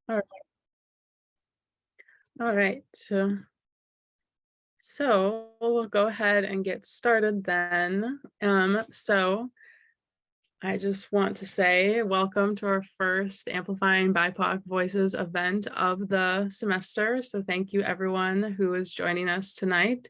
All right. All right. So we'll go ahead and get started then. So I just want to say welcome to our first Amplifying BIPOC Voices event of the semester. So thank you everyone who is joining us tonight.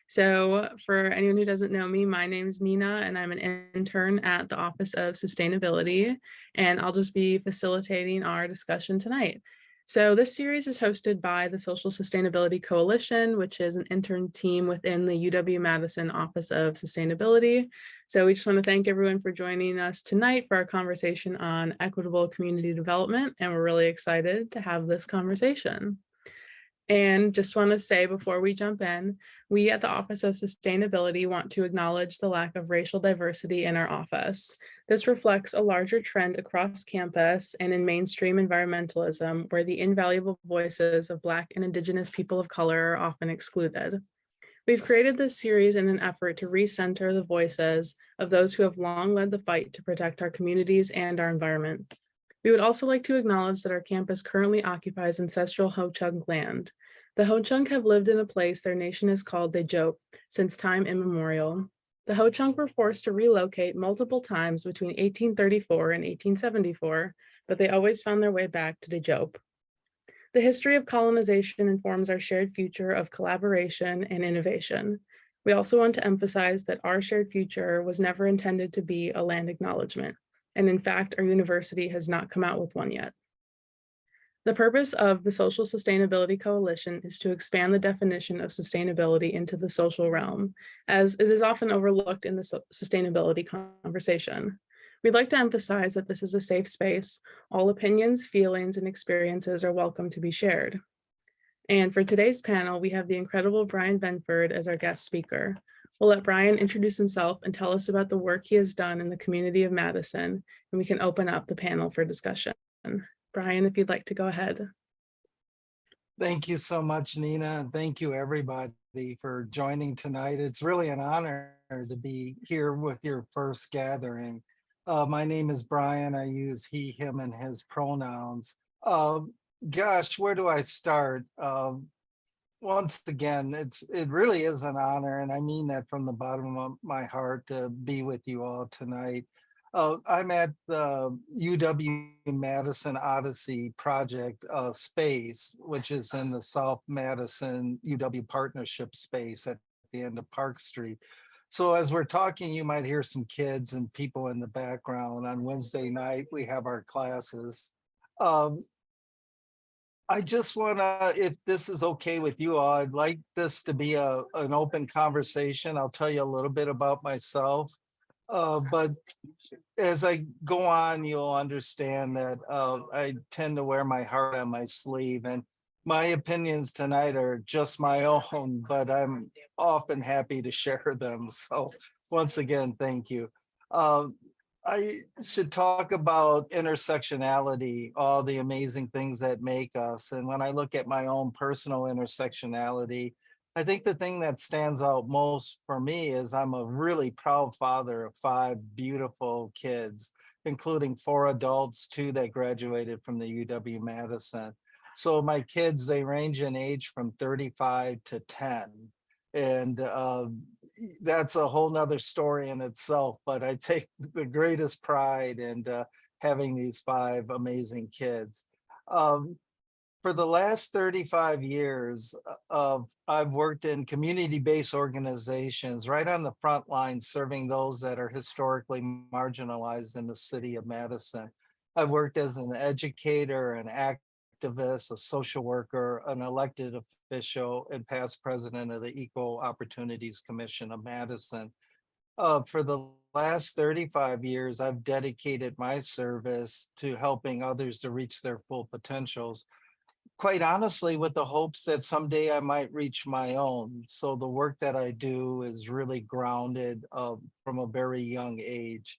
So for anyone who doesn't know me, my name is Nina and I'm an intern at the Office of Sustainability, and I'll just be facilitating our discussion tonight. So this series is hosted by the Social Sustainability Coalition, which is an intern team within the UW-Madison Office of Sustainability. So we just want to thank everyone for joining us tonight for our conversation on equitable community development, and we're really excited to have this conversation. And just want to say before we jump in, we at the Office of Sustainability want to acknowledge the lack of racial diversity in our office. This reflects a larger trend across campus and in mainstream environmentalism, where the invaluable voices of Black and Indigenous people of color are often excluded. We've created this series in an effort to recenter the voices of those who have long led the fight to protect our communities and our environment. We would also like to acknowledge that our campus currently occupies ancestral Ho-Chunk land. The Ho-Chunk have lived in a place their nation has called Dejope since time immemorial. The Ho-Chunk were forced to relocate multiple times between 1834 and 1874, but they always found their way back to Dejope. The history of colonization informs our shared future of collaboration and innovation. We also want to emphasize that our shared future was never intended to be a land acknowledgement. And in fact, our university has not come out with one yet. The purpose of the Social Sustainability Coalition is to expand the definition of sustainability into the social realm, as it is often overlooked in the sustainability conversation. We'd like to emphasize that this is a safe space. All opinions, feelings, and experiences are welcome to be shared. And for today's panel, we have the incredible Brian Benford as our guest speaker. We'll let Brian introduce himself and tell us about the work he has done in the community of Madison, and we can open up the panel for discussion. Brian, if you'd like to go ahead. Thank you so much, Nina, and thank you everybody for joining tonight. It's really an honor to be here with your first gathering. My name is Brian. I use he, him, and his pronouns. Gosh, where do I start? Once again, it really is an honor, and I mean that from the bottom of my heart to be with you all tonight. I'm at the UW-Madison Odyssey Project space, which is in the South Madison UW Partnership space at the end of Park Street. So as we're talking, you might hear some kids and people in the background. On Wednesday night, we have our classes. I just want to, if this is okay with you all, I'd like this to be an open conversation. I'll tell you a little bit about myself. But as I go on, you'll understand that I tend to wear my heart on my sleeve, and my opinions tonight are just my own, but I'm often happy to share them. So once again, thank you. I should talk about intersectionality, all the amazing things that make us. And when I look at my own personal intersectionality, I think the thing that stands out most for me is I'm a really proud father of 5 beautiful kids, including 4 adults, 2 that graduated from the UW-Madison. So my kids, they range in age from 35 to 10. And that's a whole nother story in itself, but I take the greatest pride in having these 5 amazing kids. For the last 35 years, I've worked in community-based organizations right on the front line, serving those that are historically marginalized in the city of Madison. I've worked as an educator, an activist, a social worker, an elected official, and past president of the Equal Opportunities Commission of Madison. For the last 35 years, I've dedicated my service to helping others to reach their full potentials, quite honestly, with the hopes that someday I might reach my own. So the work that I do is really grounded from a very young age.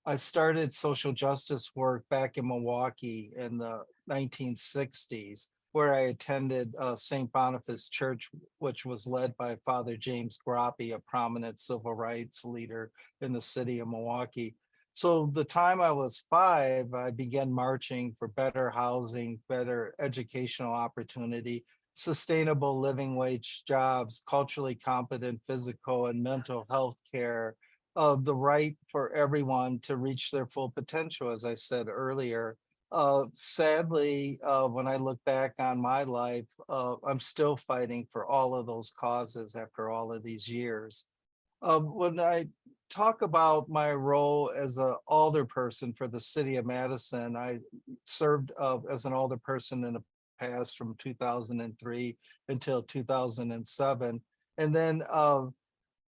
I started social justice work back in Milwaukee in the 1960s, where I attended St. Boniface Church, which was led by Father James Groppe, a prominent civil rights leader in the city of Milwaukee. So the time I was 5, I began marching for better housing, better educational opportunity, sustainable living wage jobs, culturally competent physical and mental health care, the right for everyone to reach their full potential, as I said earlier. Sadly, when I look back on my life, I'm still fighting for all of those causes after all of these years. When I talk about my role as an alderperson for the city of Madison, I served as an alderperson in the past from 2003 until 2007. And then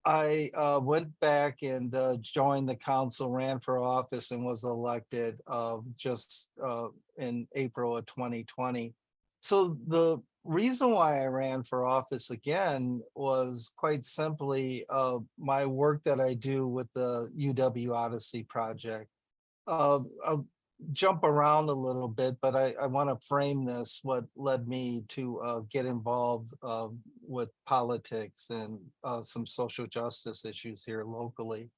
I went back and joined the council, ran for office, and was elected just in April of 2020. So the reason why I ran for office again was quite simply my work that I do with the UW Odyssey project. I'll jump around a little bit, but I want to frame this, what led me to get involved with politics and some social justice issues here locally.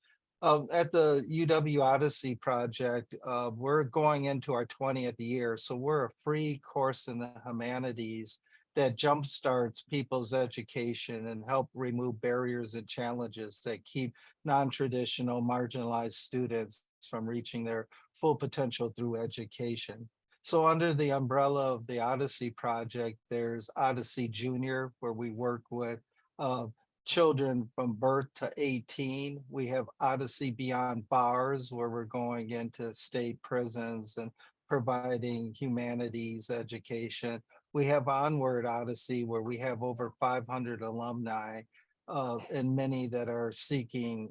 At the UW Odyssey project, we're going into our 20th year, so we're a free course in the humanities that jumpstarts people's education and help remove barriers and challenges that keep non-traditional marginalized students from reaching their full potential through education. So under the umbrella of the Odyssey project, there's Odyssey Junior, where we work with uh, children from birth to 18. We have Odyssey Beyond Bars, where we're going into state prisons and providing humanities education. We have Onward Odyssey, where we have over 500 alumni and many that are seeking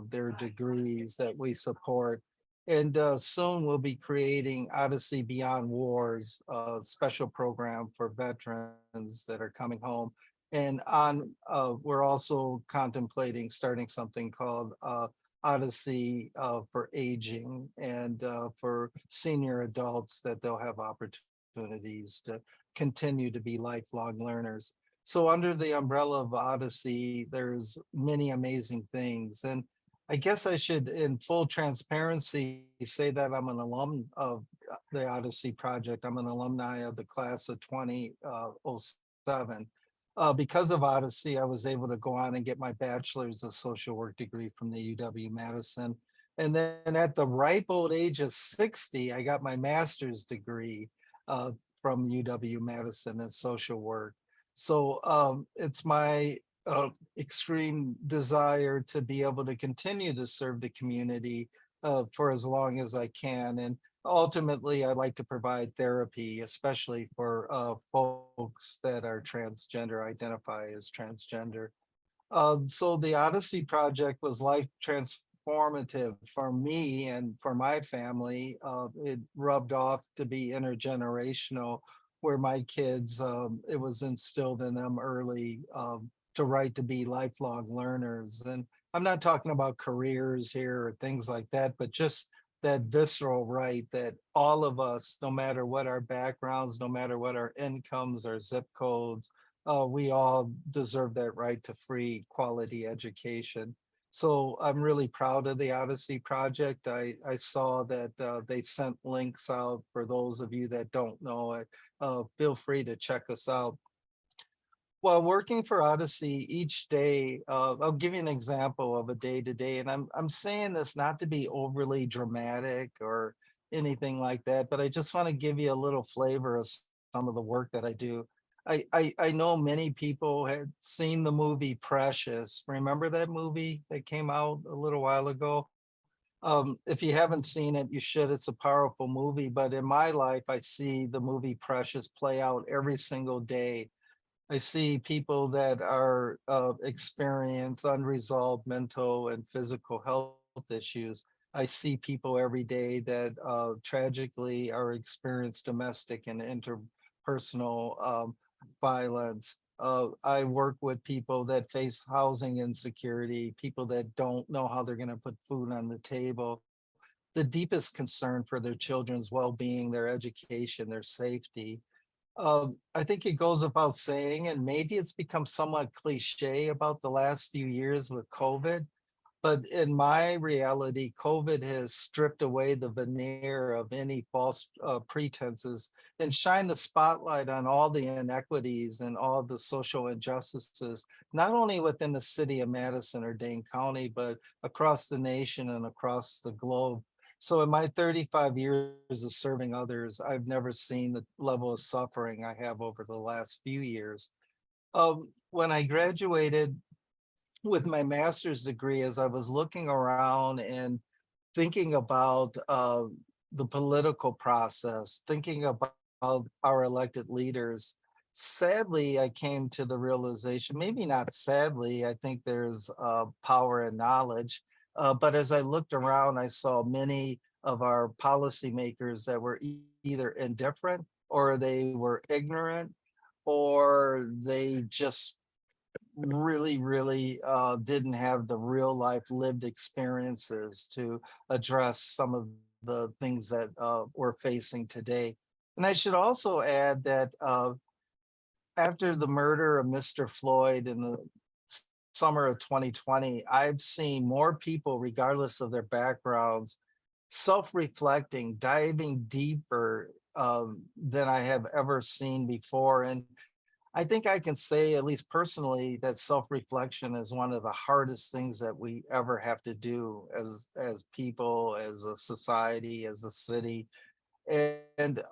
their degrees that we support. And soon we'll be creating Odyssey Beyond Wars, a special program for veterans that are coming home. And we're also contemplating starting something called Odyssey for Aging and for senior adults, that they'll have opportunities to continue to be lifelong learners. So under the umbrella of Odyssey, there's many amazing things. And I guess I should, in full transparency, say that I'm an alum of the Odyssey Project. I'm an alumni of the class of 2007. Because of Odyssey, I was able to go on and get my bachelor's of social work degree from the UW-Madison. And then at the ripe old age of 60, I got my master's degree from UW-Madison in social work. So it's my extreme desire to be able to continue to serve the community for as long as I can. And ultimately, I like to provide therapy, especially for folks that are transgender, identify as transgender. So the Odyssey Project was life transformative for me and for my family. It rubbed off to be intergenerational, where my kids, it was instilled in them early to right to be lifelong learners. And I'm not talking about careers here or things like that, but just that visceral right that all of us, no matter what our backgrounds, no matter what our incomes or zip codes, we all deserve that right to free quality education. So I'm really proud of the Odyssey Project. I saw that they sent links out for those of you that don't know it. Feel free to check us out. While working for Odyssey each day, I'll give you an example of a day to day, and I'm saying this not to be overly dramatic or anything like that, but I just want to give you a little flavor of some of the work that I do. I know many people had seen the movie Precious. Remember that movie that came out a little while ago? If you haven't seen it, you should. It's a powerful movie. But in my life, I see the movie Precious play out every single day. I see people that are experience unresolved mental and physical health issues. I see people every day that tragically are experience domestic and interpersonal violence. I work with people that face housing insecurity, people that don't know how they're going to put food on the table. The deepest concern for their children's well-being, their education, their safety. I think it goes without saying, and maybe it's become somewhat cliche about the last few years with COVID, But in my reality, COVID has stripped away the veneer of any false pretenses and shined the spotlight on all the inequities and all the social injustices, not only within the city of Madison or Dane County, but across the nation and across the globe. So in my 35 years of serving others, I've never seen the level of suffering I have over the last few years. When I graduated with my master's degree, as I was looking around and thinking about the political process, thinking about our elected leaders, sadly, I came to the realization, maybe not sadly, I think there's power in knowledge. But as I looked around, I saw many of our policymakers that were either indifferent or they were ignorant or they just really didn't have the real life lived experiences to address some of the things that we're facing today. And I should also add that after the murder of Mr. Floyd in the summer of 2020, I've seen more people, regardless of their backgrounds, self-reflecting, diving deeper than I have ever seen before. And I think I can say, at least personally, that self-reflection is one of the hardest things that we ever have to do as people, as a society, as a city. And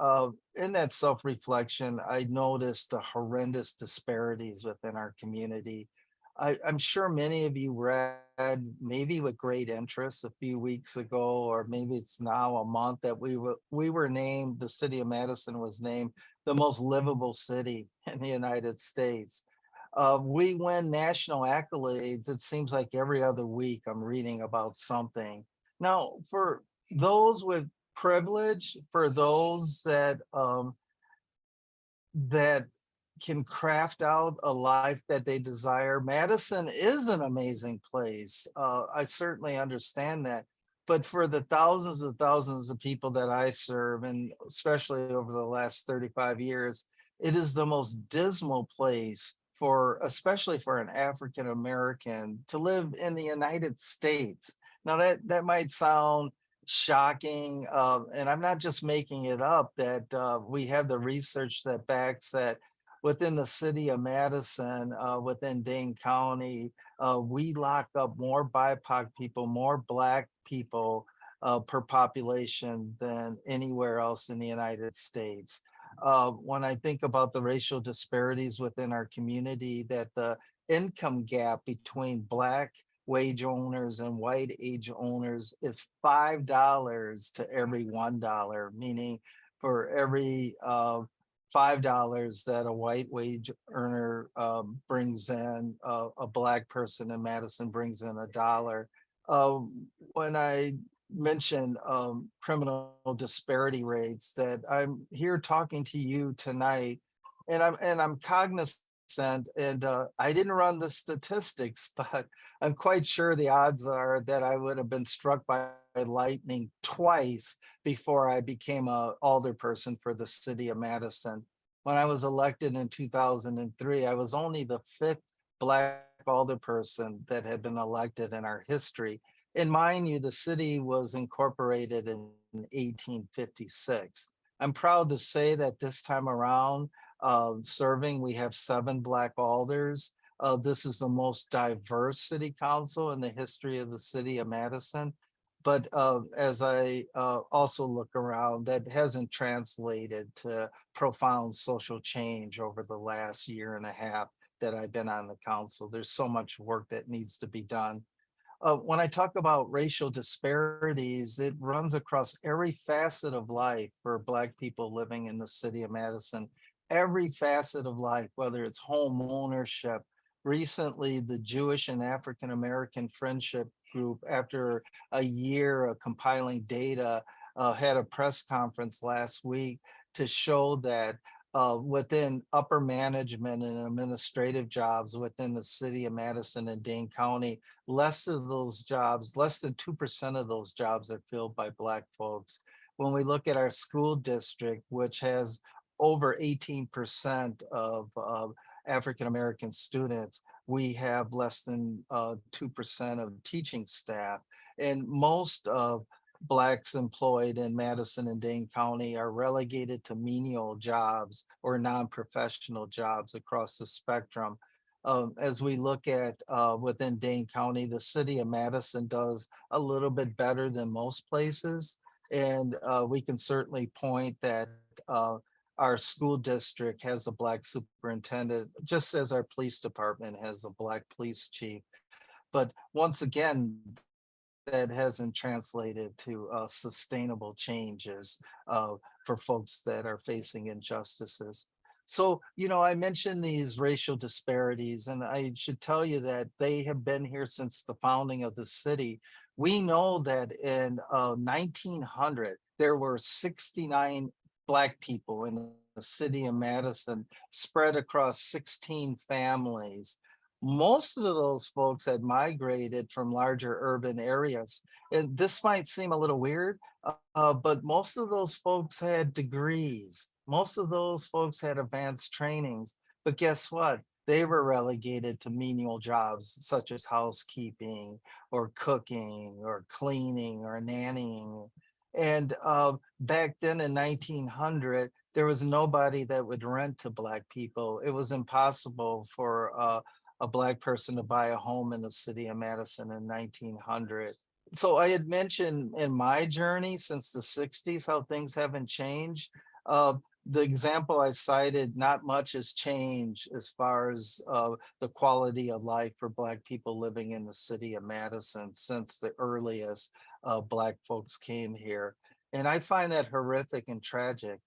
in that self-reflection, I noticed the horrendous disparities within our community. I'm sure many of you read, maybe with great interest, a few weeks ago, or maybe it's now a month, that we were named, the city of Madison was named the most livable city in the United States. We win national accolades. It seems like every other week I'm reading about something. Now, for those with privilege, for those that can craft out a life that they desire, Madison is an amazing place. I certainly understand that. But for the thousands of people that I serve, and especially over the last 35 years, it is the most dismal place for, especially for an African American, to live in the United States. Now that might sound shocking, and I'm not just making it up, that we have the research that backs that within the city of Madison, within Dane County, we lock up more BIPOC people, more Black people per population than anywhere else in the United States. When I think about the racial disparities within our community, that the income gap between Black wage owners and white age owners is $5 to every $1, meaning for every $5 that a white wage earner brings in, a Black person in Madison brings in $1. When I mentioned criminal disparity rates, that I'm here talking to you tonight, and I'm cognizant, and I didn't run the statistics, but I'm quite sure the odds are that I would have been struck by lightning twice before I became a alderperson for the city of Madison. When I was elected in 2003, I was only the 5th Black alderperson that had been elected in our history. And mind you, the city was incorporated in 1856. I'm proud to say that this time around, serving, we have 7 Black alders. This is the most diverse city council in the history of the city of Madison. But as I also look around, that hasn't translated to profound social change over the last year and a half that I've been on the council. There's so much work that needs to be done. When I talk about racial disparities, it runs across every facet of life for Black people living in the city of Madison. Every facet of life, whether it's home ownership. Recently, the Jewish and African American Friendship Group, after a year of compiling data, had a press conference last week to show that within upper management and administrative jobs within the city of Madison and Dane County, less of those jobs, less than 2% of those jobs are filled by Black folks. When we look at our school district, which has over 18% of African-American students, we have less than 2% of teaching staff. And most of Blacks employed in Madison and Dane County are relegated to menial jobs or non-professional jobs across the spectrum. As we look at within Dane County, the city of Madison does a little bit better than most places. And we can certainly point that our school district has a Black superintendent, just as our police department has a Black police chief. But once again, that hasn't translated to sustainable changes for folks that are facing injustices. So, I mentioned these racial disparities, and I should tell you that they have been here since the founding of the city. We know that in 1900, there were 69 Black people in the city of Madison, spread across 16 families. Most of those folks had migrated from larger urban areas. And this might seem a little weird, but most of those folks had degrees. Most of those folks had advanced trainings. But guess what? They were relegated to menial jobs such as housekeeping or cooking or cleaning or nannying. And back then in 1900, there was nobody that would rent to Black people. It was impossible for a Black person to buy a home in the city of Madison in 1900. So I had mentioned in my journey since the 60s how things haven't changed. The example I cited, not much has changed as far as the quality of life for Black people living in the city of Madison since the earliest Black folks came here. And I find that horrific and tragic.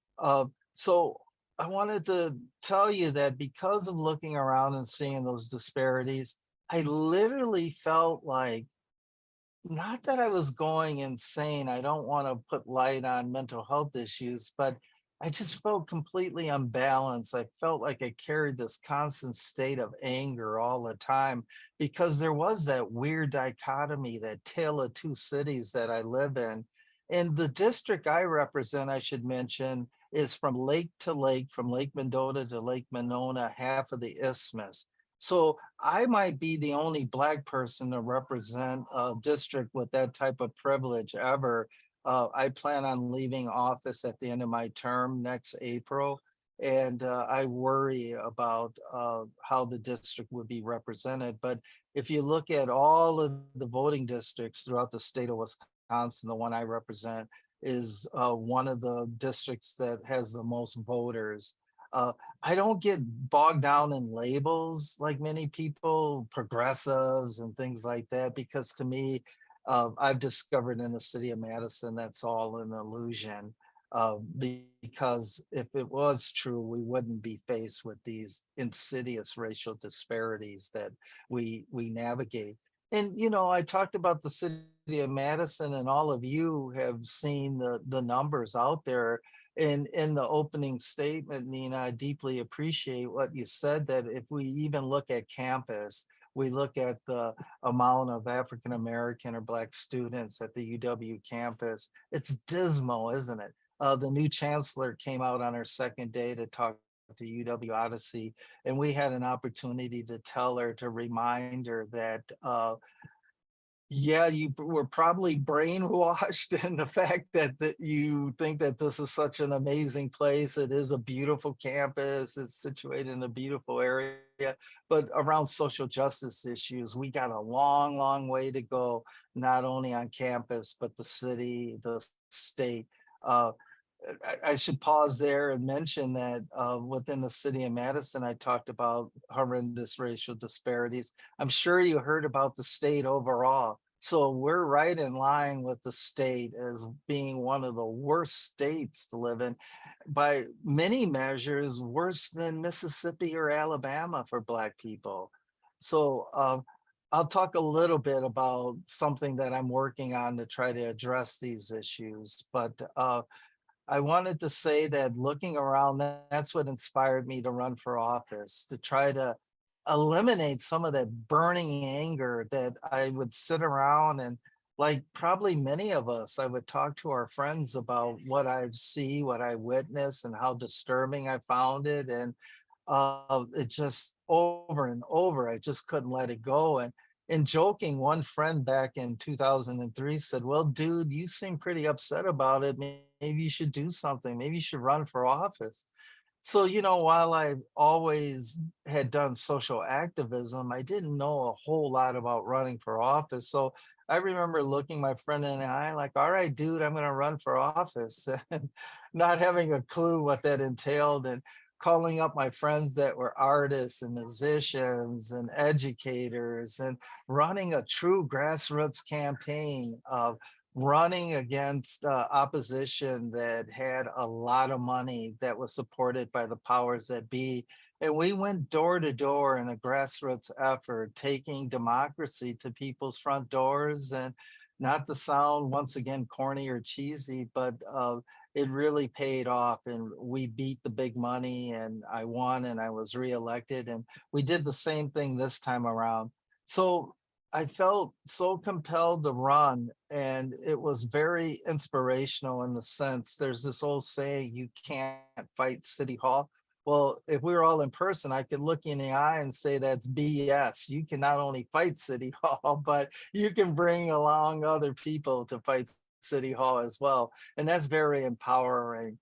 So I wanted to tell you that because of looking around and seeing those disparities, I literally felt like, not that I was going insane. I don't want to put light on mental health issues, but I just felt completely unbalanced. I felt like I carried this constant state of anger all the time because there was that weird dichotomy, that tale of two cities that I live in. And the district I represent, I should mention, is from lake to lake, from Lake Mendota to Lake Monona, half of the isthmus. So I might be the only Black person to represent a district with that type of privilege ever. I plan on leaving office at the end of my term next April. And I worry about how the district would be represented. But if you look at all of the voting districts throughout the state of Wisconsin, the one I represent is one of the districts that has the most voters. I don't get bogged down in labels like many people, progressives and things like that, because to me, I've discovered in the city of Madison, that's all an illusion. Because if it was true, we wouldn't be faced with these insidious racial disparities that we navigate. And I talked about the city of Madison, and all of you have seen the numbers out there. And in the opening statement, Nina, I deeply appreciate what you said, that if we even look at campus, we look at the amount of African American or Black students at the UW campus, it's dismal, isn't it? The new chancellor came out on her second day to talk to UW Odyssey, and we had an opportunity to tell her, to remind her that yeah, you were probably brainwashed in the fact that you think that this is such an amazing place. It is a beautiful campus. It's situated in a beautiful area, but around social justice issues, we got a long, long way to go, not only on campus, but the city, the state. I should pause there and mention that within the city of Madison, I talked about horrendous racial disparities. I'm sure you heard about the state overall. So we're right in line with the state as being one of the worst states to live in, by many measures, worse than Mississippi or Alabama for Black people. So I'll talk a little bit about something that I'm working on to try to address these issues. But I wanted to say that looking around, that's what inspired me to run for office, to try to eliminate some of that burning anger that I would sit around and, like probably many of us, I would talk to our friends about what I see, what I witness, and how disturbing I found it. And it just over and over, I just couldn't let it go. And in joking, one friend back in 2003 said, well, dude, you seem pretty upset about it. Maybe you should do something. Maybe you should run for office. So, while I always had done social activism, I didn't know a whole lot about running for office. So I remember looking my friend in the eye, like, all right, dude, I'm going to run for office, and not having a clue what that entailed, and calling up my friends that were artists and musicians and educators, and running a true grassroots campaign of running against opposition that had a lot of money that was supported by the powers that be. And we went door to door in a grassroots effort, taking democracy to people's front doors. And not to sound once again corny or cheesy, but it really paid off. And we beat the big money, and I won, and I was reelected. And we did the same thing this time around. So I felt so compelled to run, and it was very inspirational in the sense there's this old saying, you can't fight City Hall. Well, if we were all in person, I could look you in the eye and say that's BS. You can not only fight City Hall, but you can bring along other people to fight City Hall as well. And that's very empowering.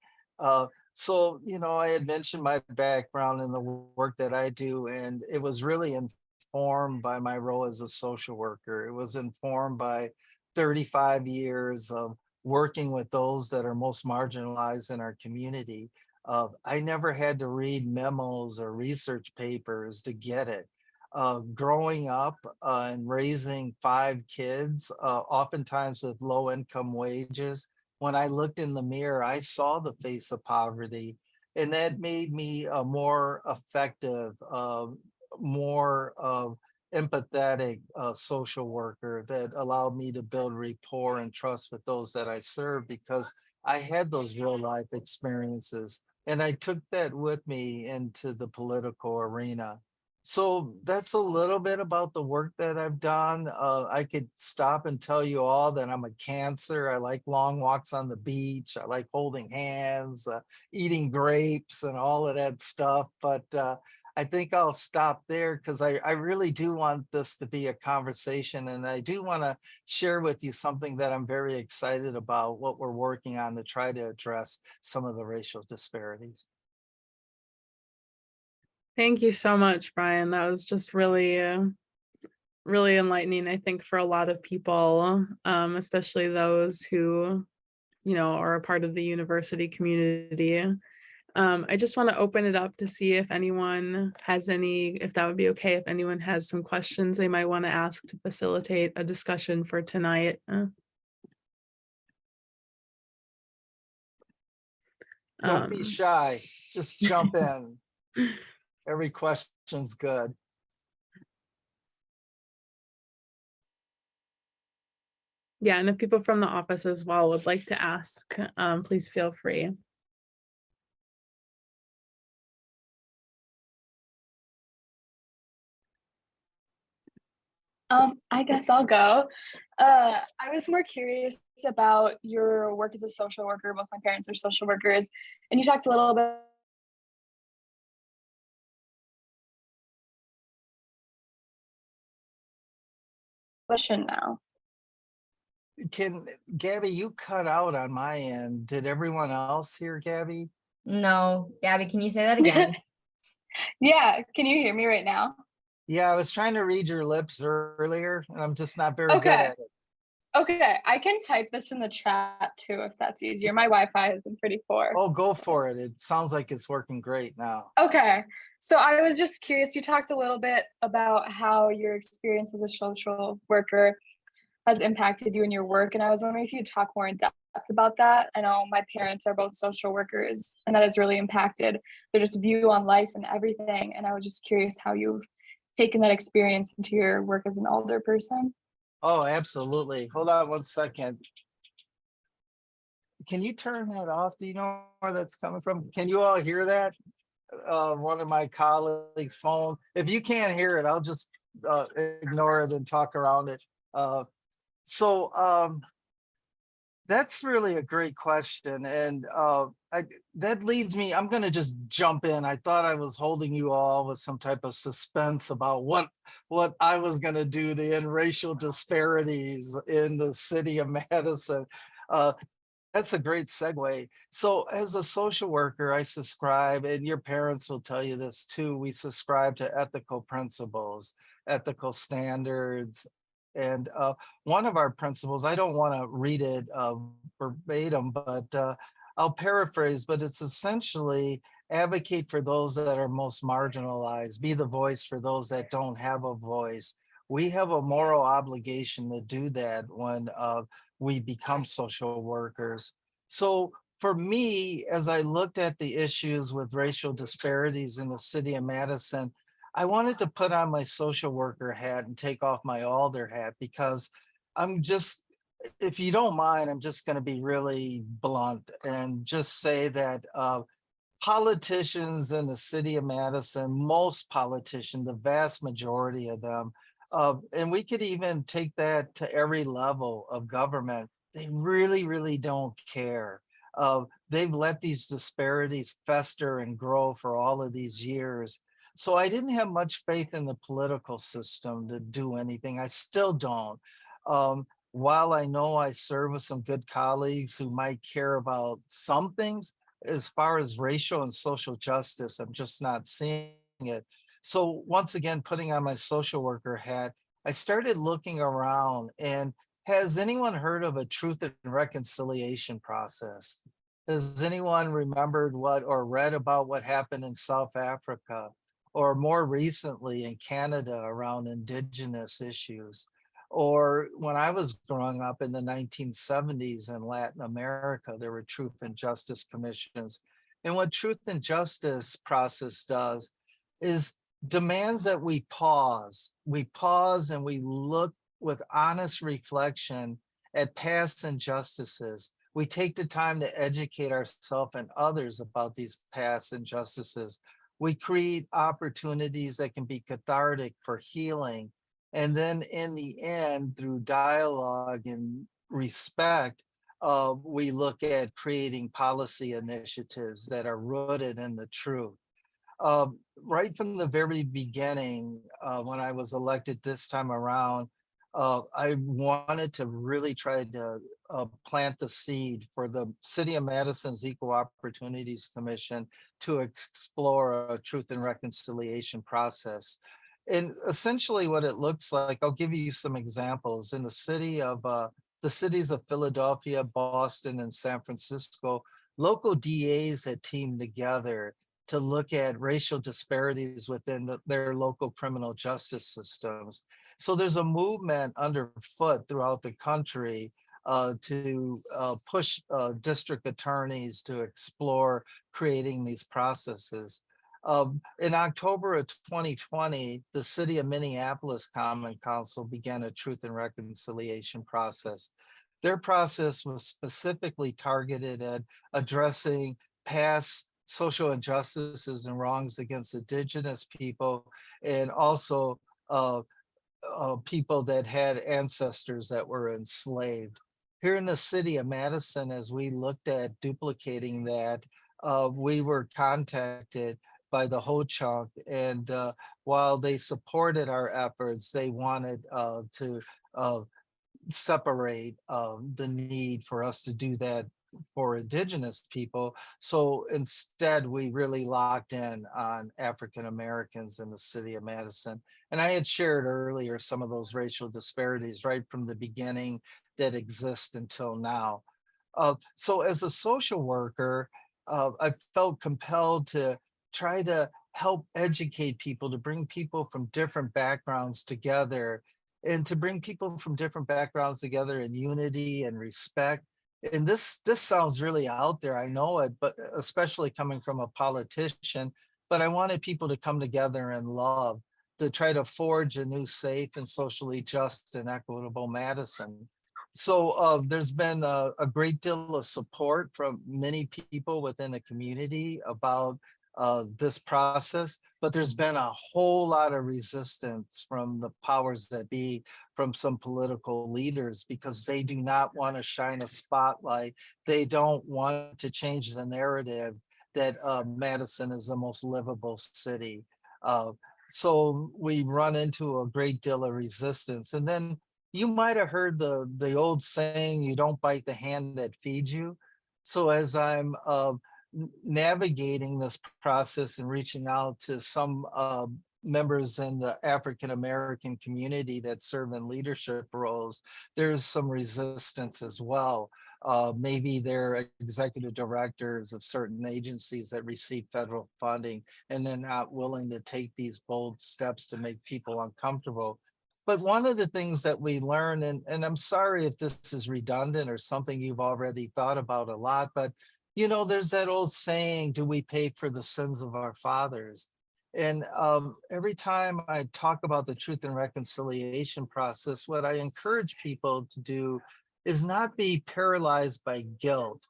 So, I had mentioned my background in the work that I do, and it was really informed by my role as a social worker. It was informed by 35 years of working with those that are most marginalized in our community. I never had to read memos or research papers to get it. Growing up and raising 5 kids, oftentimes with low income wages, when I looked in the mirror, I saw the face of poverty, and that made me a more effective, more empathetic social worker that allowed me to build rapport and trust with those that I serve, because I had those real life experiences, and I took that with me into the political arena. So that's a little bit about the work that I've done. I could stop and tell you all that I'm a Cancer. I like long walks on the beach. I like holding hands, eating grapes, and all of that stuff. But I think I'll stop there, because I really do want this to be a conversation. And I do want to share with you something that I'm very excited about, what we're working on to try to address some of the racial disparities. Thank you so much, Brian. That was just really, really enlightening, I think, for a lot of people, especially those who, are a part of the university community. I just want to open it up to see if anyone has if that would be okay, if anyone has some questions they might want to ask to facilitate a discussion for tonight. Don't be shy. Just jump in. Every question's good. Yeah, and if people from the office as well would like to ask, please feel free. I guess I'll go. I was more curious about your work as a social worker. Both my parents are social workers, and you talked a little bit question now. Gabby, you cut out on my end. Did everyone else hear Gabby? No, Gabby, can you say that again? Yeah, can you hear me right now? Yeah, I was trying to read your lips earlier, and I'm just not very good Okay. at it. Okay, I can type this in the chat too if that's easier. My Wi-Fi has been pretty poor. Oh, go for it. It sounds like it's working great now. Okay, so I was just curious, you talked a little bit about how your experience as a social worker has impacted you in your work, and I was wondering if you'd talk more in depth about that. I know my parents are both social workers, and that has really impacted their just view on life and everything, and I was just curious how you've taken that experience into your work as an older person. Oh, absolutely. Hold on one second. Can you turn that off? Do you know where that's coming from? Can you all hear that? One of my colleagues' phone. If you can't hear it, I'll just ignore it and talk around it. So that's really a great question. And that leads me, I'm gonna just jump in. I thought I was holding you all with some type of suspense about what I was gonna do to end racial disparities in the city of Madison. Uh, that's a great segue. So as a social worker, I subscribe, and your parents will tell you this too, we subscribe to ethical principles, ethical standards. And one of our principles, I don't want to read it verbatim, but I'll paraphrase, but it's essentially advocate for those that are most marginalized, be the voice for those that don't have a voice. We have a moral obligation to do that when we become social workers. So for me, as I looked at the issues with racial disparities in the city of Madison, I wanted to put on my social worker hat and take off my alder hat because I'm just, if you don't mind, I'm just going to be really blunt and just say that politicians in the city of Madison, most politicians, the vast majority of them, and we could even take that to every level of government, they really, really don't care. They've let these disparities fester and grow for all of these years. So I didn't have much faith in the political system to do anything. I still don't. While I know I serve with some good colleagues who might care about some things, as far as racial and social justice, I'm just not seeing it. So once again, putting on my social worker hat, I started looking around, and has anyone heard of a truth and reconciliation process? Has anyone remembered what or read about what happened in South Africa, or more recently in Canada around indigenous issues? Or when I was growing up in the 1970s in Latin America, there were truth and justice commissions. And what truth and justice process does is demands that we pause. We pause and we look with honest reflection at past injustices. We take the time to educate ourselves and others about these past injustices. We create opportunities that can be cathartic for healing. And then in the end, through dialogue and respect, we look at creating policy initiatives that are rooted in the truth. Right from the very beginning, when I was elected this time around, I wanted to really try to plant the seed for the City of Madison's Equal Opportunities Commission to explore a truth and reconciliation process. And essentially what it looks like, I'll give you some examples. In the cities of Philadelphia, Boston, and San Francisco, local DAs had teamed together to look at racial disparities within their local criminal justice systems. So there's a movement underfoot throughout the country to push district attorneys to explore creating these processes. In October of 2020, the City of Minneapolis Common Council began a truth and reconciliation process. Their process was specifically targeted at addressing past social injustices and wrongs against indigenous people, and also people that had ancestors that were enslaved. Here in the city of Madison, as we looked at duplicating that, we were contacted by the Ho Chunk, and while they supported our efforts, they wanted to separate the need for us to do that for indigenous people. So instead, we really locked in on African Americans in the city of Madison. And I had shared earlier some of those racial disparities right from the beginning that exist until now. So as a social worker, I felt compelled to try to help educate people, to bring people from different backgrounds together, and to bring people from different backgrounds together in unity and respect. And this sounds really out there, I know it, but especially coming from a politician, but I wanted people to come together in love to try to forge a new safe and socially just and equitable Madison. So there's been a great deal of support from many people within the community about this process, but there's been a whole lot of resistance from the powers that be, from some political leaders, because they do not want to shine a spotlight. They don't want to change the narrative that Madison is the most livable city. So we run into a great deal of resistance. And then you might have heard the old saying, you don't bite the hand that feeds you. So as I'm navigating this process and reaching out to some members in the African American community that serve in leadership roles, there's some resistance as well. Maybe they're executive directors of certain agencies that receive federal funding, and they're not willing to take these bold steps to make people uncomfortable. But one of the things that we learn, and I'm sorry if this is redundant or something you've already thought about a lot, but you know, there's that old saying, do we pay for the sins of our fathers? And every time I talk about the truth and reconciliation process, what I encourage people to do is not be paralyzed by guilt.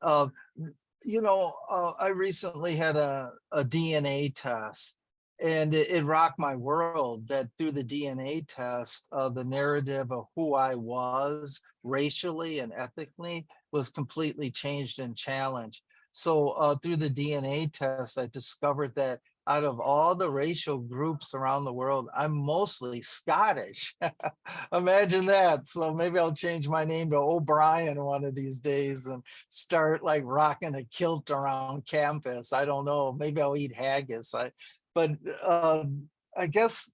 Uh, I recently had a DNA test, and it rocked my world that through the DNA test, the narrative of who I was racially and ethically was completely changed and challenged. So through the DNA test, I discovered that out of all the racial groups around the world, I'm mostly Scottish. Imagine that. So maybe I'll change my name to O'Brien one of these days and start like rocking a kilt around campus. I don't know. Maybe I'll eat haggis. But I guess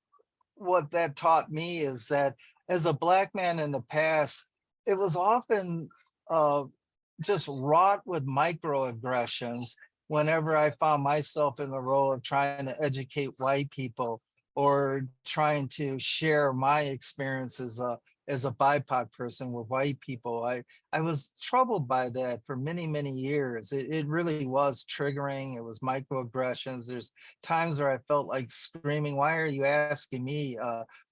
what that taught me is that as a Black man in the past, it was often just wrought with microaggressions whenever I found myself in the role of trying to educate white people or trying to share my experiences as a BIPOC person with white people. I was troubled by that for many, many years. It really was triggering. It was microaggressions. There's times where I felt like screaming, why are you asking me?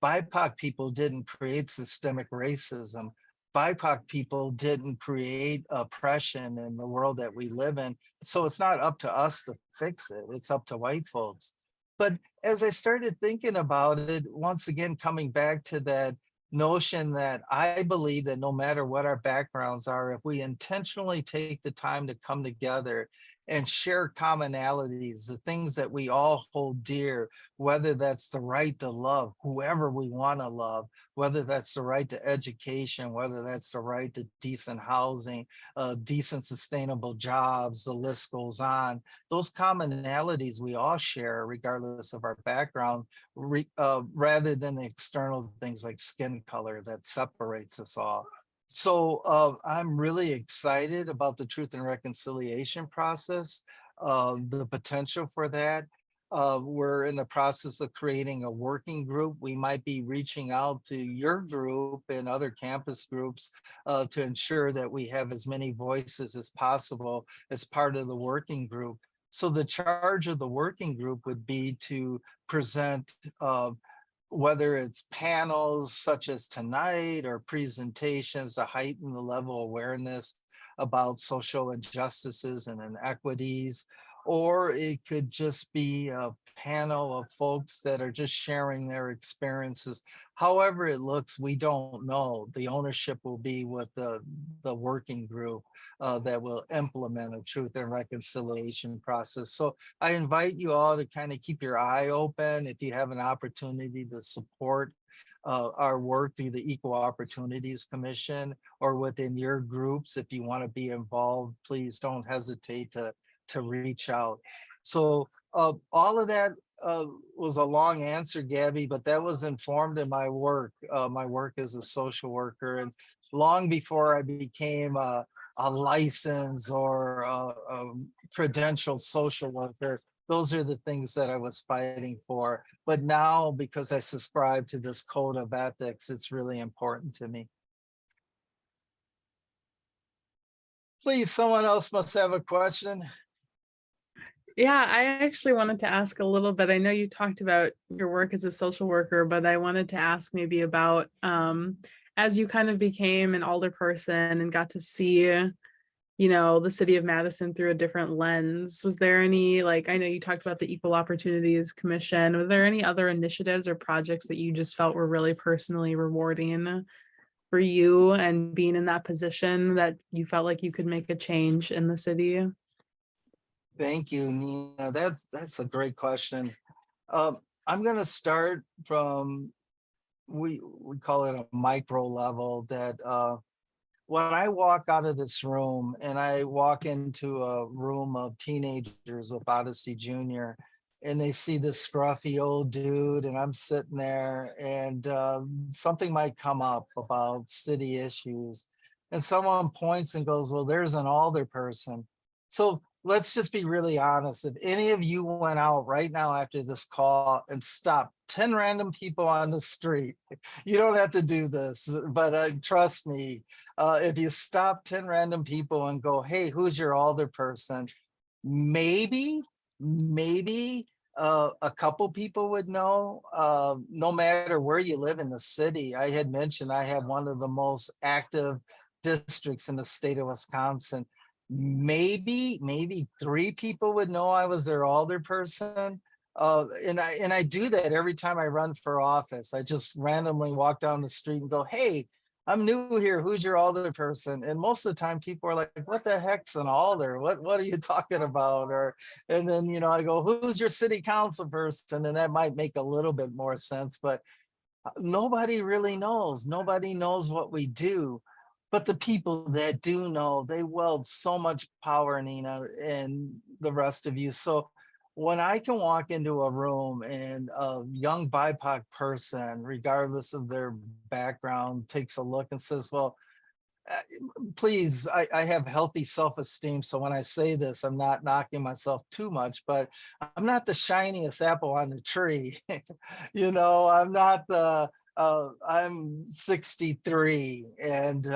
BIPOC people didn't create systemic racism. BIPOC people didn't create oppression in the world that we live in. So it's not up to us to fix it. It's up to white folks. But as I started thinking about it, once again, coming back to that notion that I believe that no matter what our backgrounds are, if we intentionally take the time to come together and share commonalities, the things that we all hold dear, whether that's the right to love whoever we want to love, whether that's the right to education, whether that's the right to decent housing, decent sustainable jobs, the list goes on. Those commonalities we all share regardless of our background, rather than the external things like skin color that separates us all. So I'm really excited about the truth and reconciliation process, the potential for that. We're in the process of creating a working group. We might be reaching out to your group and other campus groups to ensure that we have as many voices as possible as part of the working group. So the charge of the working group would be to present whether it's panels such as tonight or presentations to heighten the level of awareness about social injustices and inequities, or it could just be a panel of folks that are just sharing their experiences. However it looks, we don't know. The ownership will be with the working group that will implement a truth and reconciliation process. So I invite you all to kind of keep your eye open if you have an opportunity to support our work through the Equal Opportunities Commission or within your groups. If you want to be involved, please don't hesitate to reach out. So all of that was a long answer, Gabby, but that was informed in my work as a social worker. And long before I became a license or a credentialed social worker, those are the things that I was fighting for. But now, because I subscribe to this code of ethics, it's really important to me. Please, someone else must have a question. Yeah, I actually wanted to ask a little bit. I know you talked about your work as a social worker, but I wanted to ask maybe about as you kind of became an alderperson and got to see you know, the city of Madison through a different lens. Was there any, like, I know you talked about the Equal Opportunities Commission. Were there any other initiatives or projects that you just felt were really personally rewarding for you and being in that position that you felt like you could make a change in the city? Thank you, Nina. That's a great question. I'm gonna start from, we call it a micro level, that when I walk out of this room and I walk into a room of teenagers with Odyssey Junior, and they see this scruffy old dude, and I'm sitting there, and something might come up about city issues, and someone points and goes, well, there's an Alder person. So let's just be really honest. If any of you went out right now after this call and stopped 10 random people on the street, you don't have to do this, but trust me, if you stop 10 random people and go, hey, who's your Alder person? Maybe a couple people would know, no matter where you live in the city. I had mentioned I have one of the most active districts in the state of Wisconsin. Maybe 3 people would know I was their Alder person. And I do that every time I run for office. I just randomly walk down the street and go, hey, I'm new here. Who's your Alder person? And most of the time people are like, what the heck's an Alder? What are you talking about? Or, and then, you know, I go, who's your city council person? And that might make a little bit more sense, but nobody really knows. Nobody knows what we do. But the people that do know, they wield so much power, Nina, and the rest of you. So when I can walk into a room and a young BIPOC person, regardless of their background, takes a look and says, well, please, I have healthy self-esteem. So when I say this, I'm not knocking myself too much, but I'm not the shiniest apple on the tree. You know, I'm not the, I'm 63, and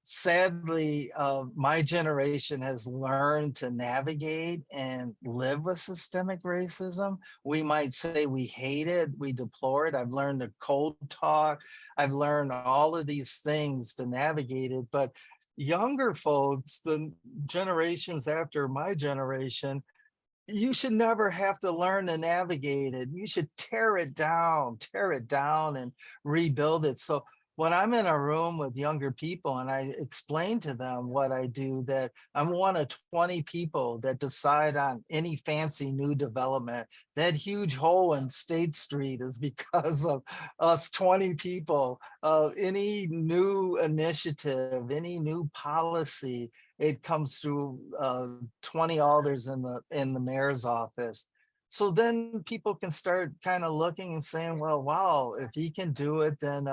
sadly, my generation has learned to navigate and live with systemic racism. We might say we hate it, we deplore it. I've learned to cold talk. I've learned all of these things to navigate it, but younger folks, the generations after my generation, you should never have to learn to navigate it. You should tear it down and rebuild it. So when I'm in a room with younger people and I explain to them what I do, that I'm one of 20 people that decide on any fancy new development, that huge hole in State Street is because of us 20 people. Any new initiative, any new policy, it comes through 20 alders in the mayor's office. So then people can start kind of looking and saying, well, wow, if he can do it, then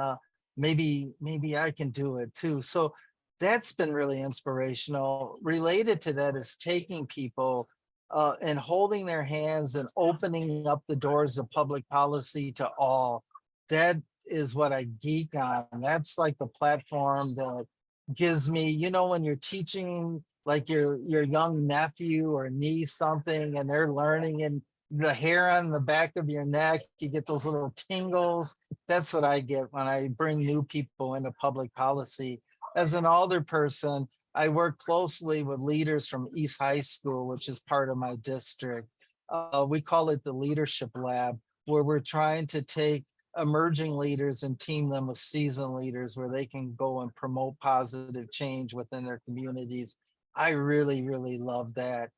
maybe I can do it too. So that's been really inspirational. Related to that is taking people and holding their hands and opening up the doors of public policy to all. That is what I geek on. That's like the platform that gives me, you know, when you're teaching like your young nephew or niece something and they're learning, and the hair on the back of your neck, you get those little tingles. That's what I get when I bring new people into public policy. As an Alder person, I work closely with leaders from East High School, which is part of my district. We call it the Leadership Lab, where we're trying to take emerging leaders and team them with seasoned leaders where they can go and promote positive change within their communities. I really love that.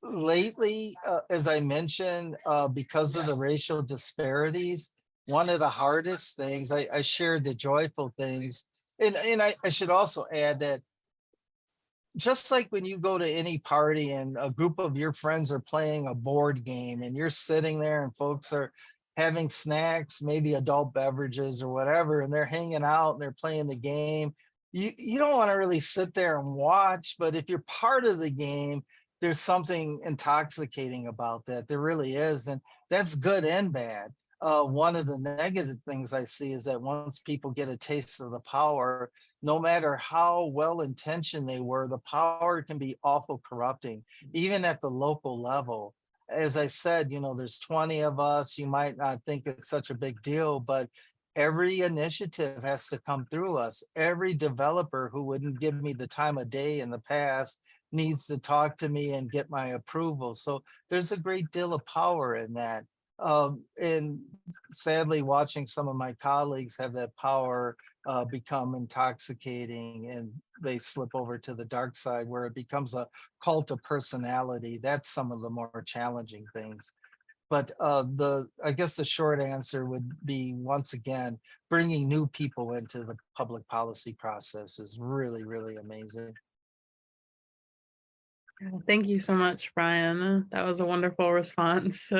Lately, as I mentioned, because of the racial disparities, one of the hardest things, I shared the joyful things. And I should also add that just like when you go to any party and a group of your friends are playing a board game and you're sitting there and folks are having snacks, maybe adult beverages or whatever, and they're hanging out and they're playing the game, you don't want to really sit there and watch, but if you're part of the game, there's something intoxicating about that. There really is. And that's good and bad. One of the negative things I see is that once people get a taste of the power, no matter how well-intentioned they were, the power can be awful corrupting, even at the local level. As I said, you know, there's 20 of us, you might not think it's such a big deal, but every initiative has to come through us. Every developer who wouldn't give me the time of day in the past needs to talk to me and get my approval. So there's a great deal of power in that. And sadly, watching some of my colleagues have that power become intoxicating, and they slip over to the dark side where it becomes a cult of personality. That's some of the more challenging things. But I guess the short answer would be, once again, bringing new people into the public policy process is really, really amazing. Thank you so much, Brian. That was a wonderful response.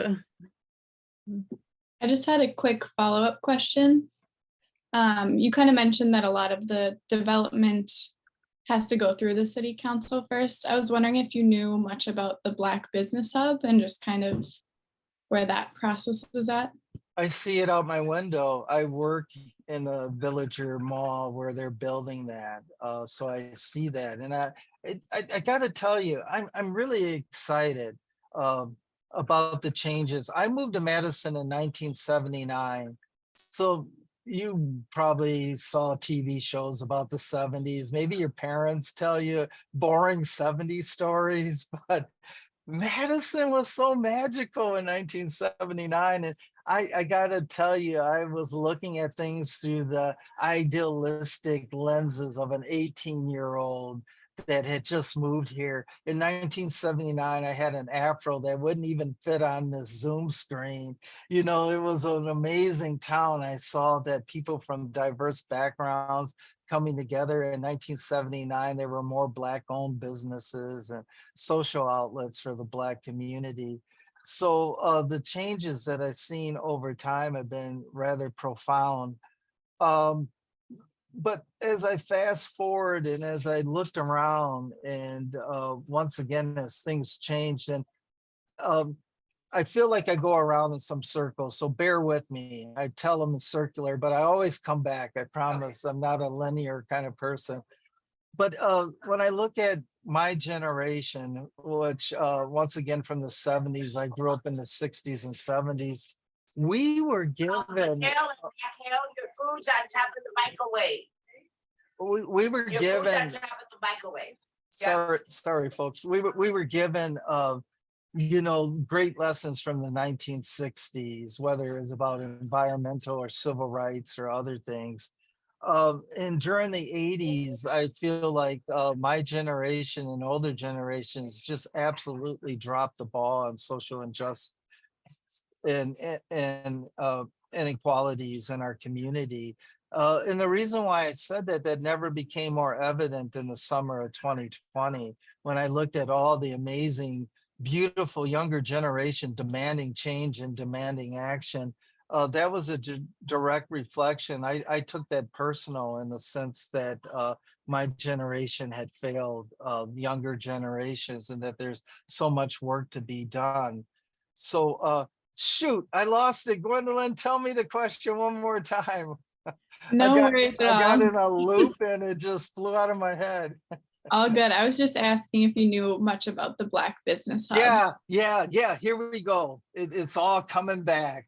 I just had a quick follow-up question. You kind of mentioned that a lot of the development has to go through the city council first. I was wondering if you knew much about the Black Business Hub and just kind of where that process is at. I see it out my window. I work in a Villager Mall where they're building that. So I see that. And I got to tell you, I'm really excited about the changes. I moved to Madison in 1979. So you probably saw TV shows about the 70s. Maybe your parents tell you boring 70s stories, but Madison was so magical in 1979. And I gotta tell you, I was looking at things through the idealistic lenses of an 18-year-old that had just moved here. In 1979, I had an afro that wouldn't even fit on this Zoom screen. You know, it was an amazing town. I saw that people from diverse backgrounds coming together. In 1979, there were more Black-owned businesses and social outlets for the Black community. So the changes that I've seen over time have been rather profound. But as I fast forward and as I looked around, and once again, as things changed, and I feel like I go around in some circles, so bear with me. I tell them it's circular, but I always come back. I promise. I'm not a linear kind of person. But when I look at my generation, which once again from the 70s, I grew up in the 60s and 70s, we were given. Your food's on top of the microwave. We were Your given. food's on top of the microwave. Sorry, folks. We were given, you know, great lessons from the 1960s, whether it was about environmental or civil rights or other things. And during the 80s, I feel like my generation and older generations just absolutely dropped the ball on social injustice and inequalities in our community. And the reason why I said that never became more evident in the summer of 2020, when I looked at all the amazing, beautiful younger generation demanding change and demanding action. That was a direct reflection. I took that personal in the sense that my generation had failed younger generations, and that there's so much work to be done. So shoot, I lost it. Gwendolyn, tell me the question one more time. No worries at all. I got in a loop and it just flew out of my head. All good. I was just asking if you knew much about the Black Business Hub. Yeah. Here we go. It's all coming back.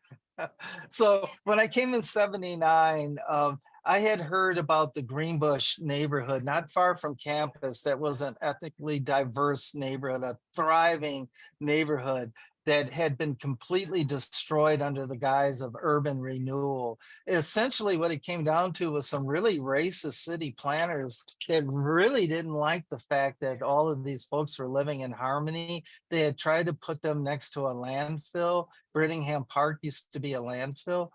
So when I came in 79, I had heard about the Greenbush neighborhood, not far from campus, that was an ethnically diverse neighborhood, a thriving neighborhood that had been completely destroyed under the guise of urban renewal. Essentially, what it came down to was some really racist city planners that really didn't like the fact that all of these folks were living in harmony. They had tried to put them next to a landfill. Brittingham Park used to be a landfill.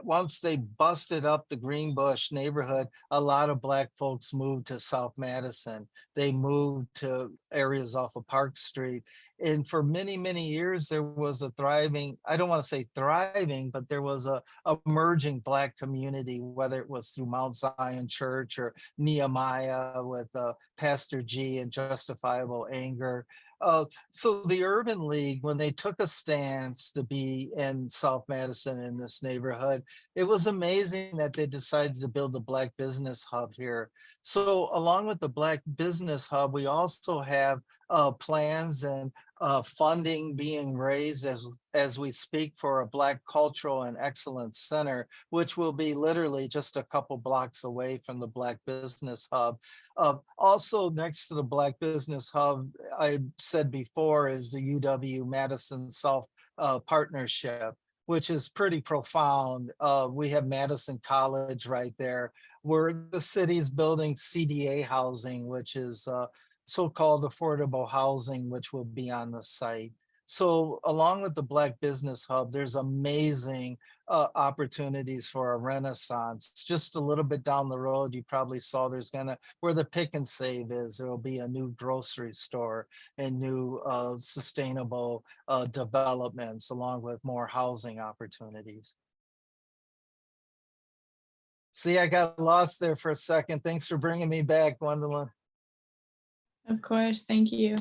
Once they busted up the Greenbush neighborhood, a lot of Black folks moved to South Madison. They moved to areas off of Park Street. And for many, many years, there was a thriving, I don't want to say thriving, but there was a emerging Black community, whether it was through Mount Zion Church or Nehemiah with Pastor G and Justifiable Anger. So the Urban League, when they took a stance to be in South Madison in this neighborhood, it was amazing that they decided to build the Black Business Hub here. So along with the Black Business Hub, we also have plans and funding being raised as we speak for a Black Cultural and Excellence Center, which will be literally just a couple blocks away from the Black Business Hub. Also next to the Black Business Hub, I said before, is the UW Madison South partnership, which is pretty profound. We have Madison College right there, where the city's building CDA housing, which is so-called affordable housing, which will be on the site. So along with the Black Business Hub, there's amazing opportunities for a renaissance. Just a little bit down the road, you probably saw where the Pick and Save is, there will be a new grocery store and new sustainable developments, along with more housing opportunities. See, I got lost there for a second. Thanks for bringing me back, Gwendolyn. Of course, thank you.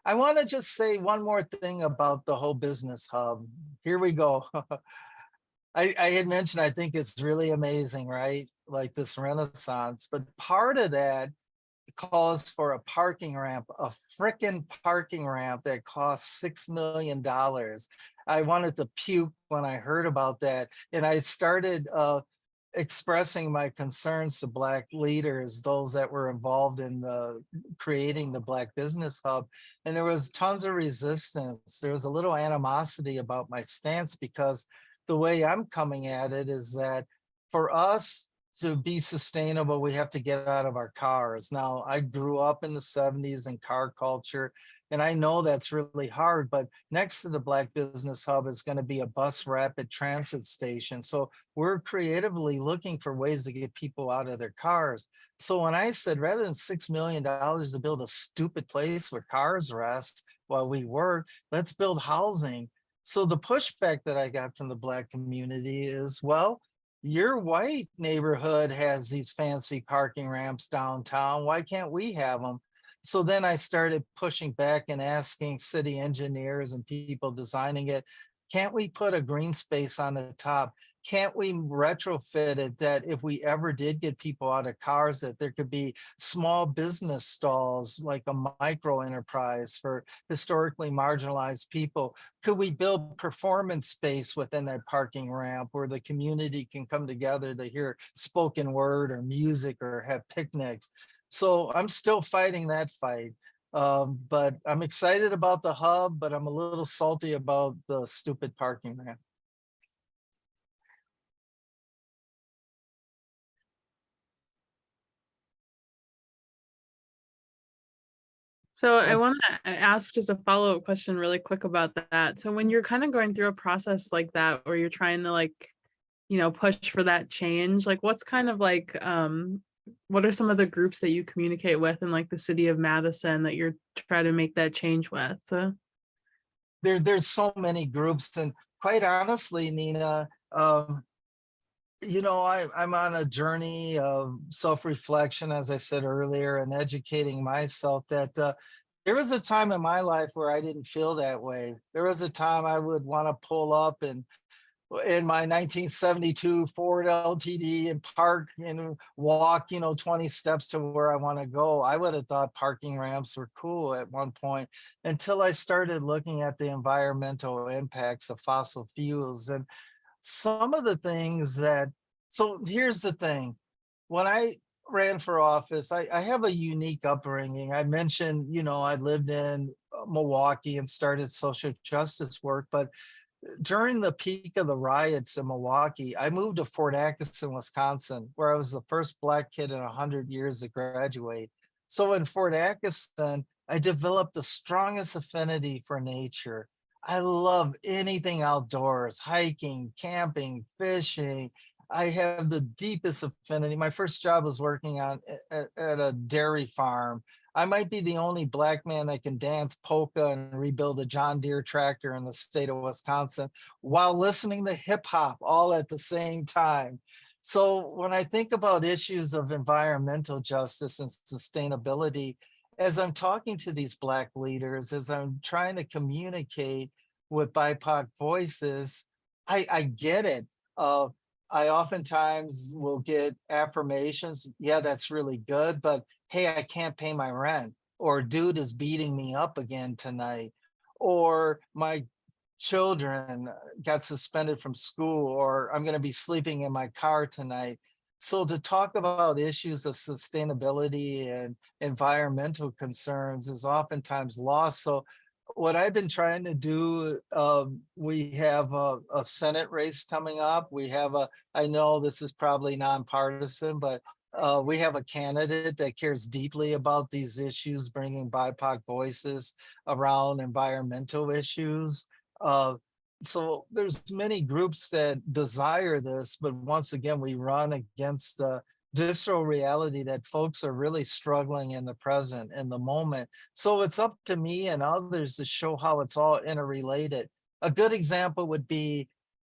I want to just say one more thing about the whole business hub. Here we go. I had mentioned, I think it's really amazing, right? Like this renaissance, but part of that calls for a parking ramp, a frickin' parking ramp that costs $6 million. I wanted to puke when I heard about that. And I started expressing my concerns to Black leaders, those that were involved in creating the Black Business Hub. And there was tons of resistance. There was a little animosity about my stance, because the way I'm coming at it is that for us to be sustainable, we have to get out of our cars. Now, I grew up in the 70s in car culture, and I know that's really hard, but next to the Black Business Hub is going to be a bus rapid transit station. So we're creatively looking for ways to get people out of their cars. So when I said, rather than $6 million to build a stupid place where cars rest while we work, let's build housing. So the pushback that I got from the Black community is, well, your white neighborhood has these fancy parking ramps downtown. Why can't we have them? So then I started pushing back and asking city engineers and people designing it, can't we put a green space on the top? Can't we retrofit it that if we ever did get people out of cars, that there could be small business stalls, like a micro enterprise for historically marginalized people? Could we build performance space within that parking ramp where the community can come together to hear spoken word or music or have picnics? So I'm still fighting that fight. But I'm excited about the hub, but I'm a little salty about the stupid parking ramp. So I want to ask just a follow-up question really quick about that. So when you're kind of going through a process like that, where you're trying to push for that change, like what's kind of like, what are some of the groups that you communicate with in like the city of Madison that you're trying to make that change with? There's so many groups, and quite honestly, Nina, I'm on a journey of self-reflection, as I said earlier, and educating myself that there was a time in my life where I didn't feel that way. There was a time I would want to pull up and in my 1972 Ford LTD and park and walk, 20 steps to where I want to go. I would have thought parking ramps were cool at one point, until I started looking at the environmental impacts of fossil fuels and some of the things so here's the thing. When I ran for office, I have a unique upbringing. I mentioned, I lived in Milwaukee and started social justice work, but during the peak of the riots in Milwaukee, I moved to Fort Atkinson, Wisconsin, where I was the first Black kid in 100 years to graduate. So in Fort Atkinson, I developed the strongest affinity for nature. I love anything outdoors, hiking, camping, fishing. I have the deepest affinity. My first job was working at a dairy farm. I might be the only Black man that can dance polka and rebuild a John Deere tractor in the state of Wisconsin while listening to hip hop all at the same time. So when I think about issues of environmental justice and sustainability, as I'm talking to these Black leaders, as I'm trying to communicate with BIPOC voices, I get it. I oftentimes will get affirmations. Yeah, that's really good, but hey, I can't pay my rent. or dude is beating me up again tonight, or my children got suspended from school, or I'm going to be sleeping in my car tonight. So to talk about issues of sustainability and environmental concerns is oftentimes lost. So what I've been trying to do, we have a Senate race coming up. We have I know this is probably nonpartisan, but we have a candidate that cares deeply about these issues, bringing BIPOC voices around environmental issues. So there's many groups that desire this, but once again, we run against the visceral reality that folks are really struggling in the present, in the moment. So it's up to me and others to show how it's all interrelated. A good example would be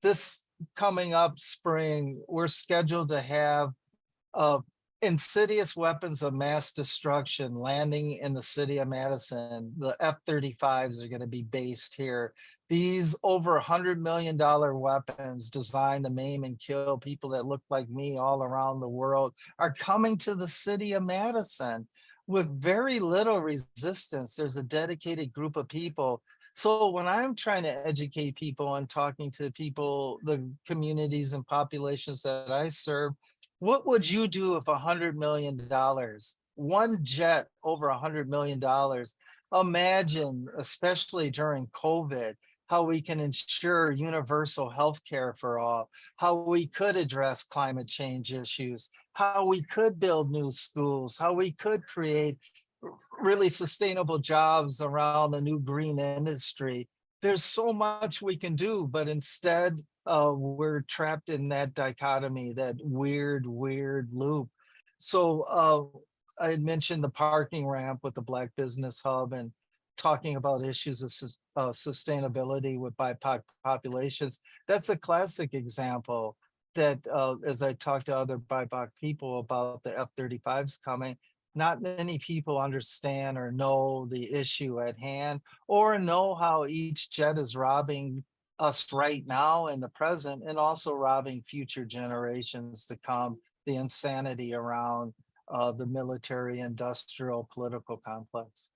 this coming up spring, we're scheduled to have insidious weapons of mass destruction landing in the city of Madison. The F-35s are going to be based here. These over $100 million weapons designed to maim and kill people that look like me all around the world are coming to the city of Madison with very little resistance. There's a dedicated group of people. So when I'm trying to educate people and talking to people, the communities and populations that I serve, what would you do if $100 million, one jet over $100 million? Imagine, especially during COVID, how we can ensure universal health care for all, how we could address climate change issues, how we could build new schools, how we could create really sustainable jobs around the new green industry. There's so much we can do, but instead we're trapped in that dichotomy, that weird loop. So I had mentioned the parking ramp with the Black Business Hub and talking about issues of sustainability with BIPOC populations. That's a classic example that as I talk to other BIPOC people about the F-35s coming, not many people understand or know the issue at hand, or know how each jet is robbing us right now in the present, and also robbing future generations to come, the insanity around the military, industrial, political complex.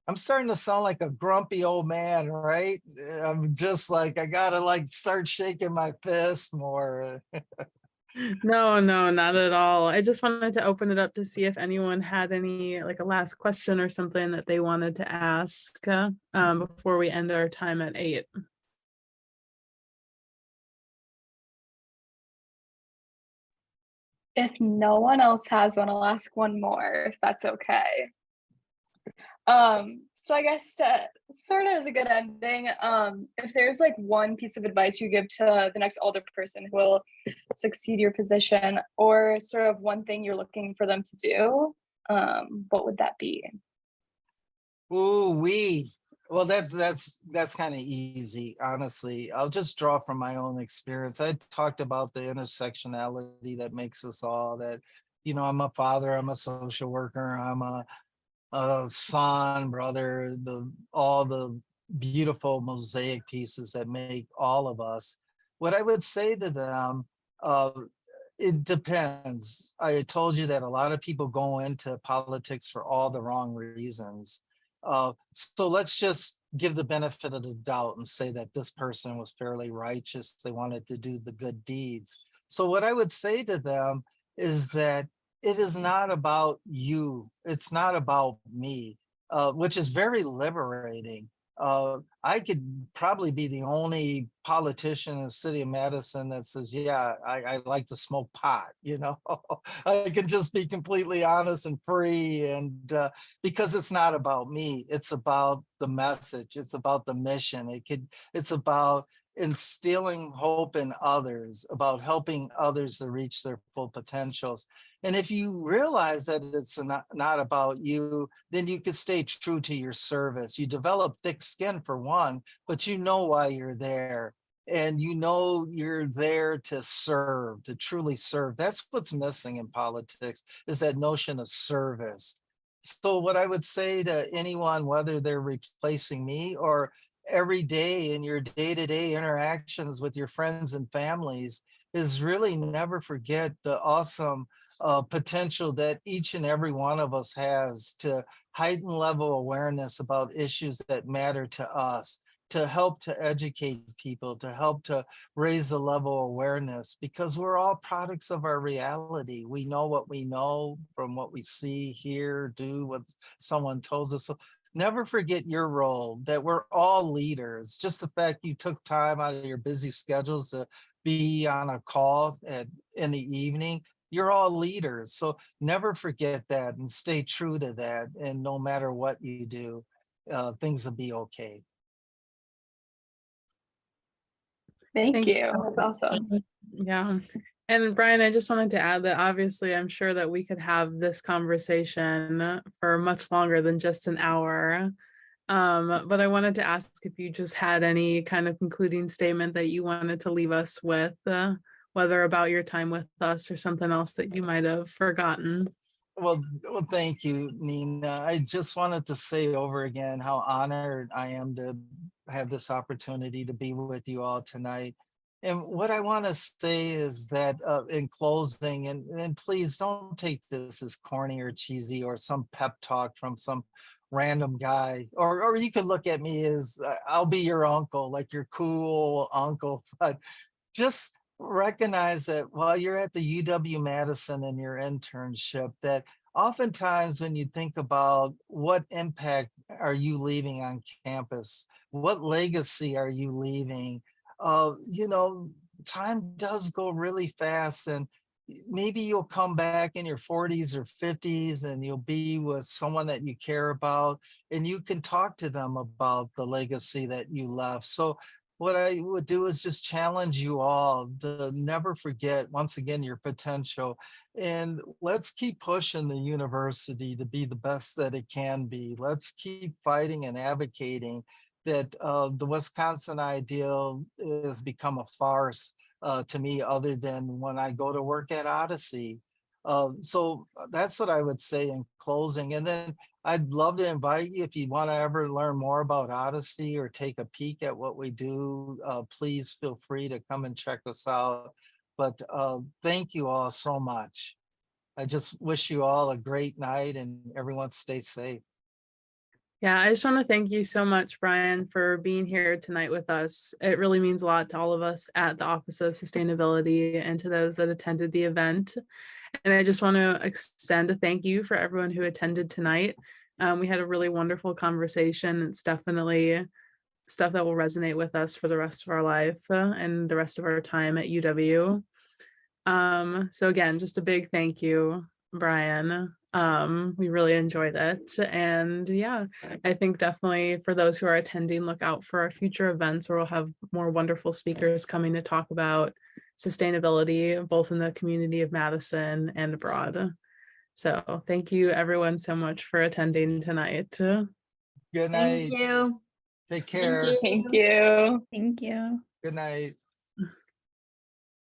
I'm starting to sound like a grumpy old man, right? I'm just like, I gotta like start shaking my fist more. No, not at all. I just wanted to open it up to see if anyone had any, like a last question or something that they wanted to ask before we end our time at 8. If no one else has one, I'll ask one more, if that's okay. So I guess sort of as a good ending, if there's like one piece of advice you give to the next alder person who will succeed your position, or sort of one thing you're looking for them to do, what would that be? Ooh, well, that's kind of easy, honestly. I'll just draw from my own experience. I talked about the intersectionality that makes us all, that, you know, I'm a father, I'm a social worker, I'm a son, brother, all the beautiful mosaic pieces that make all of us. What I would say to them, it depends. I told you that a lot of people go into politics for all the wrong reasons. So let's just give the benefit of the doubt and say that this person was fairly righteous. They wanted to do the good deeds. So what I would say to them is that it is not about you. It's not about me, which is very liberating. I could probably be the only politician in the city of Madison that says, yeah, I like to smoke pot, you know. I can just be completely honest and free, and because it's not about me, it's about the message, it's about the mission. It's about instilling hope in others, about helping others to reach their full potentials. And if you realize that it's not about you, then you can stay true to your service. You develop thick skin for one, but you know why you're there. And you know you're there to serve, to truly serve. That's what's missing in politics, is that notion of service. So what I would say to anyone, whether they're replacing me or every day in your day-to-day interactions with your friends and families, is really never forget the awesome potential that each and every one of us has to heighten level awareness about issues that matter to us, to help to educate people, to help to raise the level of awareness, because we're all products of our reality. We know what we know from what we see, hear, do, what someone tells us. So never forget your role, that we're all leaders. Just the fact you took time out of your busy schedules to be on a call in the evening, you're all leaders. So never forget that and stay true to that. And no matter what you do, things will be okay. Thank Thank you. That's awesome. Yeah. And Brian, I just wanted to add that obviously I'm sure that we could have this conversation for much longer than just an hour. But I wanted to ask if you just had any kind of concluding statement that you wanted to leave us with, whether about your time with us or something else that you might have forgotten. Well, thank you, Nina. I just wanted to say over again how honored I am to have this opportunity to be with you all tonight. And what I want to say is that in closing, and please don't take this as corny or cheesy or some pep talk from some random guy, or you could look at me as I'll be your uncle, like your cool uncle, but just recognize that while you're at the UW-Madison in your internship, that oftentimes when you think about what impact are you leaving on campus, what legacy are you leaving, you know, time does go really fast, and maybe you'll come back in your 40s or 50s and you'll be with someone that you care about, and you can talk to them about the legacy that you left. So what I would do is just challenge you all to never forget, once again, your potential. And let's keep pushing the university to be the best that it can be. Let's keep fighting and advocating that the Wisconsin ideal has become a farce to me, other than when I go to work at Odyssey. So that's what I would say in closing. And then I'd love to invite you, if you want to ever learn more about Odyssey or take a peek at what we do, please feel free to come and check us out. But thank you all so much. I just wish you all a great night and everyone stay safe. Yeah, I just want to thank you so much, Brian, for being here tonight with us. It really means a lot to all of us at the Office of Sustainability and to those that attended the event. And I just want to extend a thank you for everyone who attended tonight. We had a really wonderful conversation. It's definitely stuff that will resonate with us for the rest of our life and the rest of our time at UW. So again, just a big thank you, Brian. We really enjoyed it. And yeah, I think definitely for those who are attending, look out for our future events where we'll have more wonderful speakers coming to talk about sustainability, both in the community of Madison and abroad. So thank you everyone so much for attending tonight. Good Thank night. you. Take care. Thank you. Thank you. Good night.